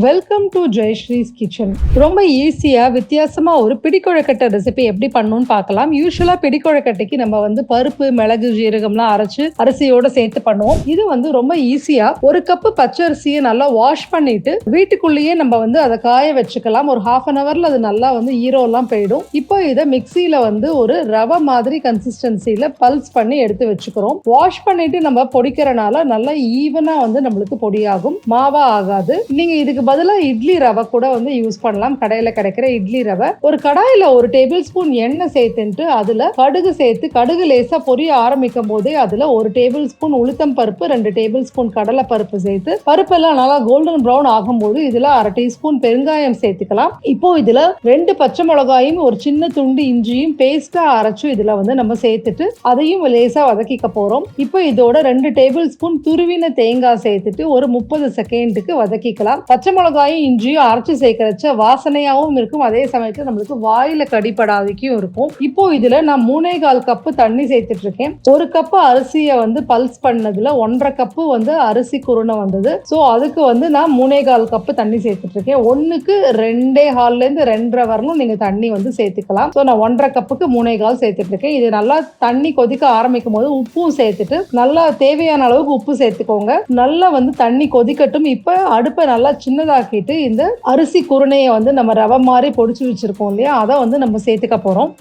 Welcome to Jayasree's kitchen. ரொம்ப ஈஸியா வித்தியாசமா ஒரு பிடிக்கொழக்கட்டை ரெசிபி எப்படி பண்ணணும்னு பார்க்கலாம். யூஸ்வலா பிடிக்கொழக்கட்டைக்கு நம்ம பருப்பு, மிளகு, ஜீரகம்லாம் அரைச்சு அரிசியோட சேர்த்து பண்ணுவோம். இது ரொம்ப ஈஸியா ஒரு கப்பு பச்சரிசியை நல்லா வாஷ் பண்ணிட்டு வீட்டுக்குள்ளேயே நம்ம அதை காய வச்சுக்கலாம். ஒரு ஹாஃப் அன் ஹவர்ல அது நல்லா ஈரம் எல்லாம் போயிடும். இப்போ இதை மிக்சியில ஒரு ரவை மாதிரி கன்சிஸ்டன்சில பல்ஸ் பண்ணி எடுத்து வச்சுக்கிறோம். வாஷ் பண்ணிட்டு நம்ம பொடிக்கிறனால நல்லா ஈவனா நம்மளுக்கு பொடியாகும், மாவா ஆகாது. நீங்க இதுக்கு பதிலா இட்லி ரவை கூட யூஸ் பண்ணலாம். கடையில கிடைக்கிற இட்லி ரவை. ஒரு கடாயில ஒரு டேபிள் ஸ்பூன் எண்ணெய் சேர்த்துட்டு அதுல கடுகு சேர்த்து கடுகு லேசா பொரிய ஆரம்பிக்கும் போதே அதுல ஒரு டேபிள் ஸ்பூன் உளுத்தம் பருப்பு, 2 டேபிள் ஸ்பூன் கடலை பருப்பு சேர்த்து பருப்பெல்லாம் நல்லா கோல்டன் ப்ரௌன் ஆகும்போது இதுல 1/2 டீஸ்பூன் பெருங்காயம் சேர்த்துக்கலாம். இப்போ இதுல 2 பச்சை மிளகாயும் ஒரு சின்ன துண்டு இஞ்சியும் பேஸ்டா அரைச்சு இதுல நம்ம சேர்த்துட்டு அதையும் லேசா வதக்கிக்க போறோம். இப்போ இதோட 2 டேபிள் ஸ்பூன் துருவின தேங்காய் சேர்த்துட்டு ஒரு 30 செகண்டுக்கு வதக்கிக்கலாம். பச்சை மிளகாயும் இஞ்சியும் அரைச்சு சேர்க்கறச்ச வாசனையாகவும் இருக்கும், அதே சமயத்துல நம்மளுக்கு வாயில கடிப்படாதிக்கும் இருக்கும். இப்போ இதுல நான் 3/4 கப்பு தண்ணி சேர்த்துட்டு இருக்கேன். 1 கப்பு அரிசியை பல்ஸ் பண்ணதுல 1/2 கப்பு அரிசி குருணை வந்தது. சோ அதுக்கு நான் 3/4 கப்பு தண்ணி சேர்த்துட்டு இருக்கேன். 1க்கு 2.5ல இருந்து 2.5 வரலும் நீங்க தண்ணி சேர்த்துக்கலாம். சோ நான் 1/2 கப்புக்கு 3/4 சேர்த்துட்டு இருக்கேன். இது நல்லா தண்ணி கொதிக்க ஆரம்பிக்கும் போது உப்பும் சேர்த்துட்டு நல்லா தேவையான அளவுக்கு உப்பு சேர்த்துக்கோங்க. நல்லா தண்ணி கொதிக்கட்டும். இப்ப அடுப்பை நல்லா சின்னதாக்கிட்டு இந்த அரிசி குருணையை நம்ம ரவை மாதிரி பொடிச்சு வச்சிருக்கோம் இல்லையா, அதை நம்ம சேர்த்துக்க போறோம்.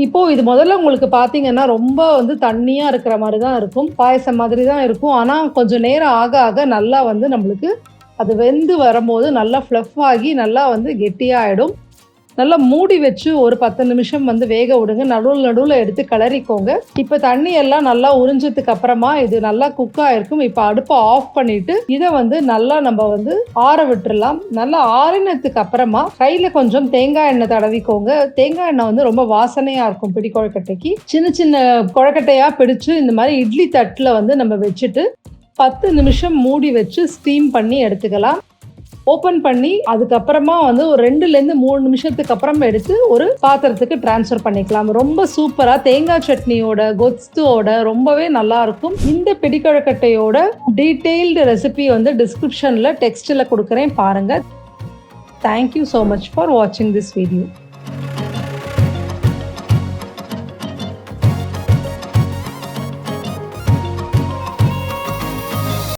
இப்போ இது முதல்ல உங்களுக்கு பாத்தீங்கன்னா ரொம்ப தண்ணியா இருக்கிற மாதிரி தான் இருக்கும், பாயசம் மாதிரி தான் இருக்கும். ஆனா கொஞ்சம் நேரம் ஆக ஆக நல்லா நம்மளுக்கு அது வெந்து வரும்போது நல்லா ஃப்ளஃப் ஆகி நல்லா கெட்டியா ஆயிடும். நல்லா மூடி வச்சு ஒரு 10 நிமிஷம் வேக விடுங்க. நடுவில் எடுத்து கிளறிக்கோங்க. இப்போ தண்ணி எல்லாம் நல்லா உறிஞ்சதுக்கு அப்புறமா இது நல்லா குக் ஆயிருக்கும். இப்போ அடுப்பை ஆஃப் பண்ணிட்டு இதை நல்லா நம்ம ஆற விட்டுறலாம். நல்லா ஆறினதுக்கு அப்புறமா கையில கொஞ்சம் தேங்காய் எண்ணெய் தடவிக்கோங்க. தேங்காய் எண்ணெய் ரொம்ப வாசனையா இருக்கும். பிடி கொழக்கட்டைக்கு சின்ன சின்ன கொழக்கட்டையா பிடிச்சு இந்த மாதிரி இட்லி தட்டுல நம்ம வச்சுட்டு 10 நிமிஷம் மூடி வச்சு ஸ்டீம் பண்ணி எடுத்துக்கலாம். ஓப்பன் பண்ணி அதுக்கப்புறமா ஒரு 2லேருந்து 3 நிமிஷத்துக்கு அப்புறம் எடுத்து ஒரு பாத்திரத்துக்கு டிரான்ஸ்ஃபர் பண்ணிக்கலாம். ரொம்ப சூப்பரா தேங்காய் சட்னியோட கொஸ்துவோட ரொம்பவே நல்லா இருக்கும். இந்த பிடிக்கொழக்கட்டையோட டீடைல்டு ரெசிபி டிஸ்கிரிப்ஷன்ல டெக்ஸ்ட்ல கொடுக்குறேன், பாருங்க. தேங்க்யூ ஸோ மச் ஃபார் வாட்சிங் திஸ் வீடியோ.